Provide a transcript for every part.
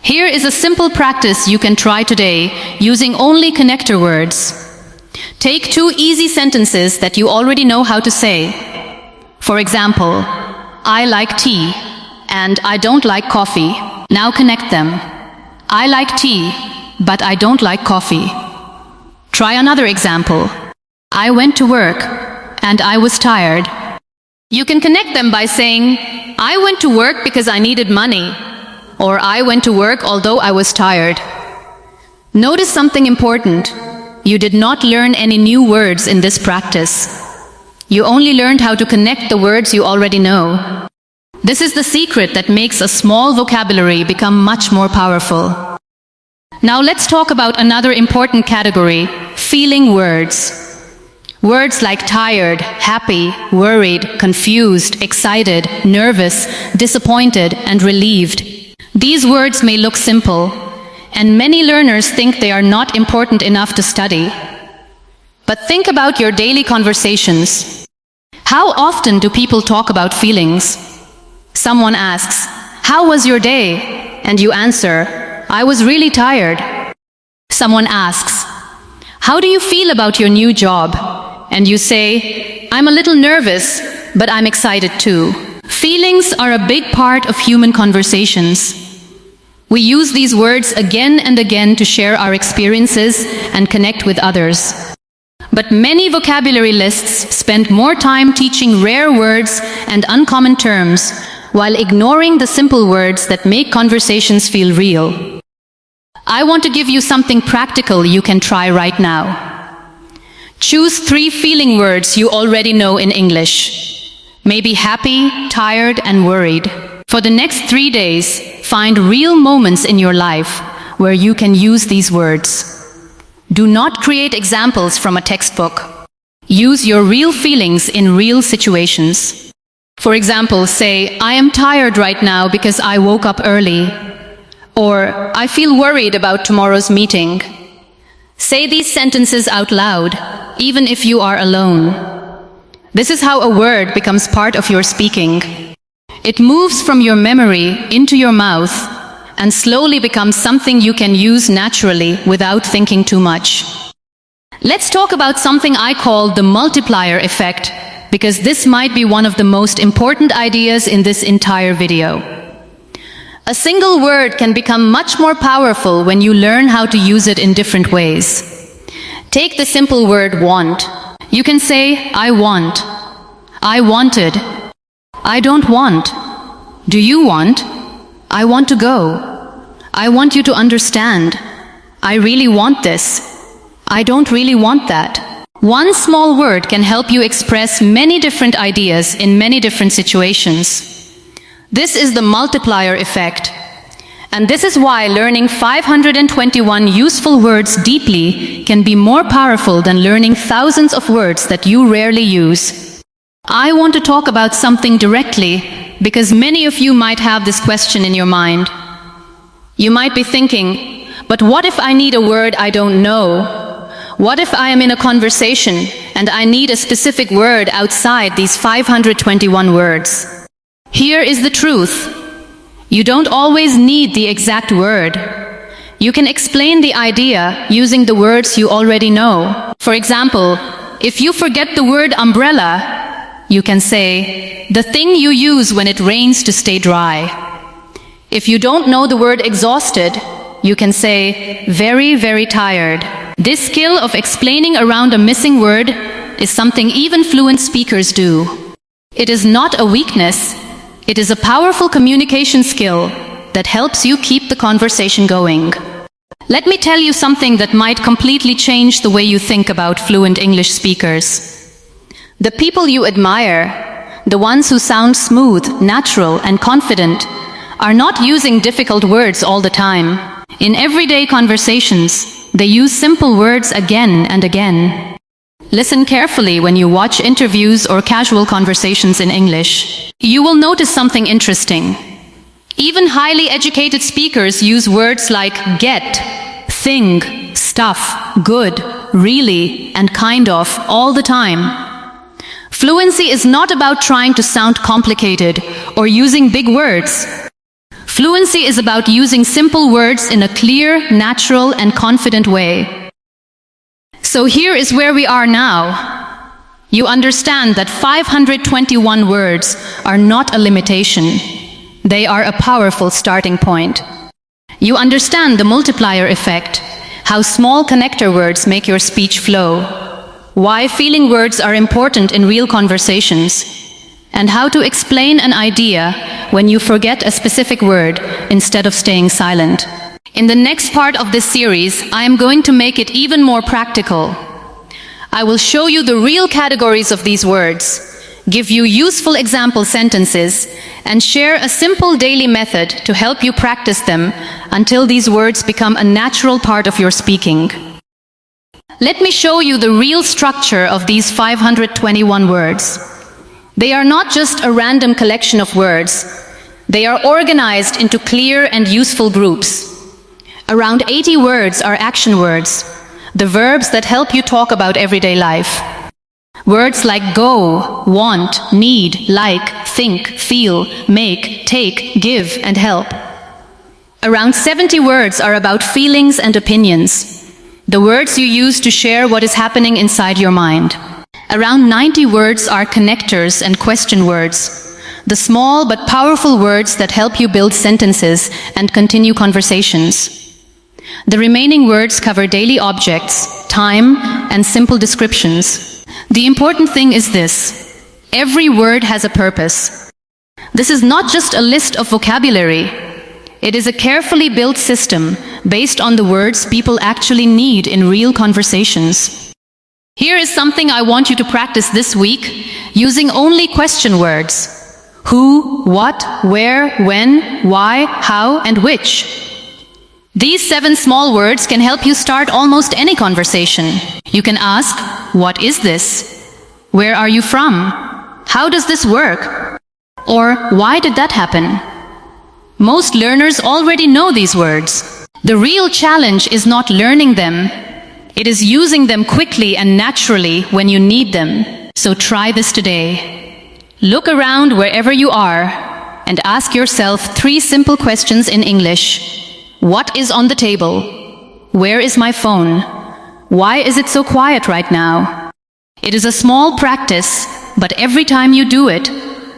Here is a simple practice you can try today using only connector words. Take two easy sentences that you already know how to say. For example, I like tea and I don't like coffee. Now connect them. I like tea, but I don't like coffee. Try another example. I went to work and I was tired. You can connect them by saying, I went to work because I needed money, or I went to work although I was tired. Notice something important. You did not learn any new words in this practice. You only learned how to connect the words you already know. This is the secret that makes a small vocabulary become much more powerful. Now let's talk about another important category, feeling words. Words like tired, happy, worried, confused, excited, nervous, disappointed, and relieved. These words may look simple, and many learners think they are not important enough to study. But think about your daily conversations. How often do people talk about feelings? Someone asks, "How was your day?" And you answer, "I was really tired." Someone asks, "How do you feel about your new job?" And you say, "I'm a little nervous, but I'm excited too." Feelings are a big part of human conversations. We use these words again and again to share our experiences and connect with others. But many vocabulary lists spend more time teaching rare words and uncommon terms while ignoring the simple words that make conversations feel real. I want to give you something practical you can try right now. Choose 3 feeling words you already know in English. Maybe happy, tired, and worried. For the next 3 days, find real moments in your life where you can use these words. Do not create examples from a textbook. Use your real feelings in real situations. For example, say, "I am tired right now because I woke up early." Or, "I feel worried about tomorrow's meeting." Say these sentences out loud, even if you are alone. This is how a word becomes part of your speaking. It moves from your memory into your mouth and slowly becomes something you can use naturally without thinking too much. Let's talk about something I call the multiplier effect, because this might be one of the most important ideas in this entire video. A single word can become much more powerful when you learn how to use it in different ways. Take the simple word want. You can say, "I want," "I wanted," "I don't want," "Do you want?" "I want to go," "I want you to understand," "I really want this," "I don't really want that." One small word can help you express many different ideas in many different situations. This is the multiplier effect. And this is why learning 521 useful words deeply can be more powerful than learning thousands of words that you rarely use. I want to talk about something directly because many of you might have this question in your mind. You might be thinking, but what if I need a word I don't know? What if I am in a conversation and I need a specific word outside these 521 words? Here is the truth. You don't always need the exact word. You can explain the idea using the words you already know. For example, if you forget the word umbrella, you can say, "The thing you use when it rains to stay dry." If you don't know the word exhausted, you can say, "Very, very tired." This skill of explaining around a missing word is something even fluent speakers do. It is not a weakness. It is a powerful communication skill that helps you keep the conversation going. Let me tell you something that might completely change the way you think about fluent English speakers. The people you admire, the ones who sound smooth, natural, and confident, are not using difficult words all the time. In everyday conversations, they use simple words again and again. Listen carefully when you watch interviews or casual conversations in English. You will notice something interesting. Even highly educated speakers use words like get, think, stuff, good, really, and kind of all the time. Fluency is not about trying to sound complicated or using big words. Fluency is about using simple words in a clear, natural, and confident way. So here is where we are now. You understand that 521 words are not a limitation. They are a powerful starting point. You understand the multiplier effect, how small connector words make your speech flow, why feeling words are important in real conversations, and how to explain an idea when you forget a specific word instead of staying silent. In the next part of this series, I am going to make it even more practical. I will show you the real categories of these words, give you useful example sentences, and share a simple daily method to help you practice them until these words become a natural part of your speaking. Let me show you the real structure of these 521 words. They are not just a random collection of words. They are organized into clear and useful groups. Around 80 words are action words, the verbs that help you talk about everyday life. Words like go, want, need, like, think, feel, make, take, give, and help. Around 70 words are about feelings and opinions, the words you use to share what is happening inside your mind. Around 90 words are connectors and question words, the small but powerful words that help you build sentences and continue conversations. The remaining words cover daily objects, time, and simple descriptions. The important thing is this: every word has a purpose. This is not just a list of vocabulary. It is a carefully built system based on the words people actually need in real conversations. Here is something I want you to practice this week, using only question words: who, what, where, when, why, how, and which. These 7 small words can help you start almost any conversation. You can ask, what is this? Where are you from? How does this work? Or why did that happen? Most learners already know these words. The real challenge is not learning them. It is using them quickly and naturally when you need them. So try this today. Look around wherever you are and ask yourself 3 simple questions in English. What is on the table? Where is my phone? Why is it so quiet right now? It is a small practice, but every time you do it,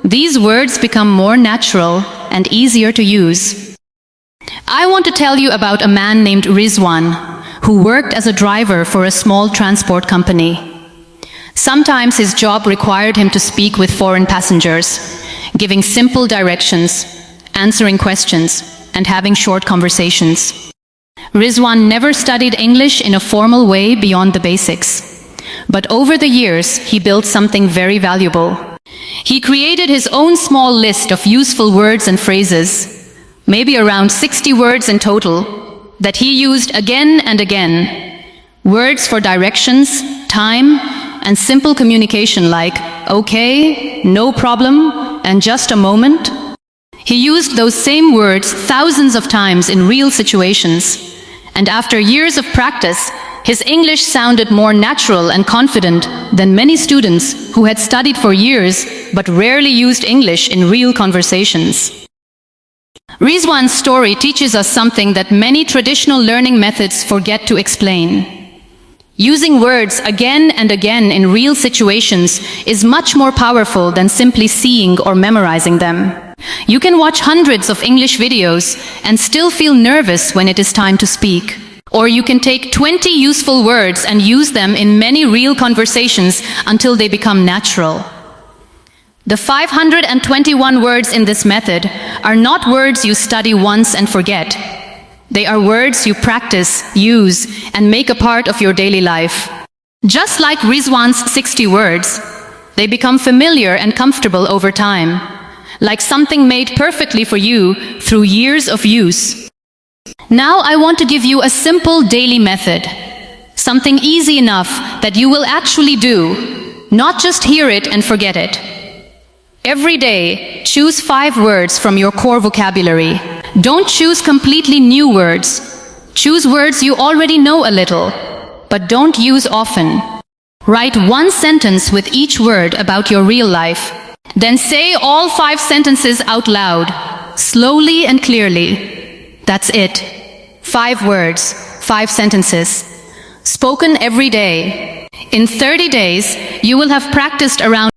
these words become more natural and easier to use. I want to tell you about a man named Rizwan, who worked as a driver for a small transport company. Sometimes his job required him to speak with foreign passengers, giving simple directions, answering questions, and having short conversations. Rizwan never studied English in a formal way beyond the basics. But over the years, he built something very valuable. He created his own small list of useful words and phrases, maybe around 60 words in total, that he used again and again. Words for directions, time, and simple communication like okay, no problem, and just a moment. He used those same words thousands of times in real situations, and after years of practice, his English sounded more natural and confident than many students who had studied for years but rarely used English in real conversations. Rizwan's story teaches us something that many traditional learning methods forget to explain. Using words again and again in real situations is much more powerful than simply seeing or memorizing them. You can watch hundreds of English videos and still feel nervous when it is time to speak. Or you can take 20 useful words and use them in many real conversations until they become natural. The 521 words in this method are not words you study once and forget. They are words you practice, use, and make a part of your daily life. Just like Rizwan's 60 words, they become familiar and comfortable over time, like something made perfectly for you through years of use. Now I want to give you a simple daily method, something easy enough that you will actually do, not just hear it and forget it. Every day, choose 5 words from your core vocabulary. Don't choose completely new words. Choose words you already know a little, but don't use often. Write 1 sentence with each word about your real life. Then say all 5 sentences out loud. slowly and clearly. That's it. 5 words, 5 sentences. Spoken every day. In 30 days, you will have practiced around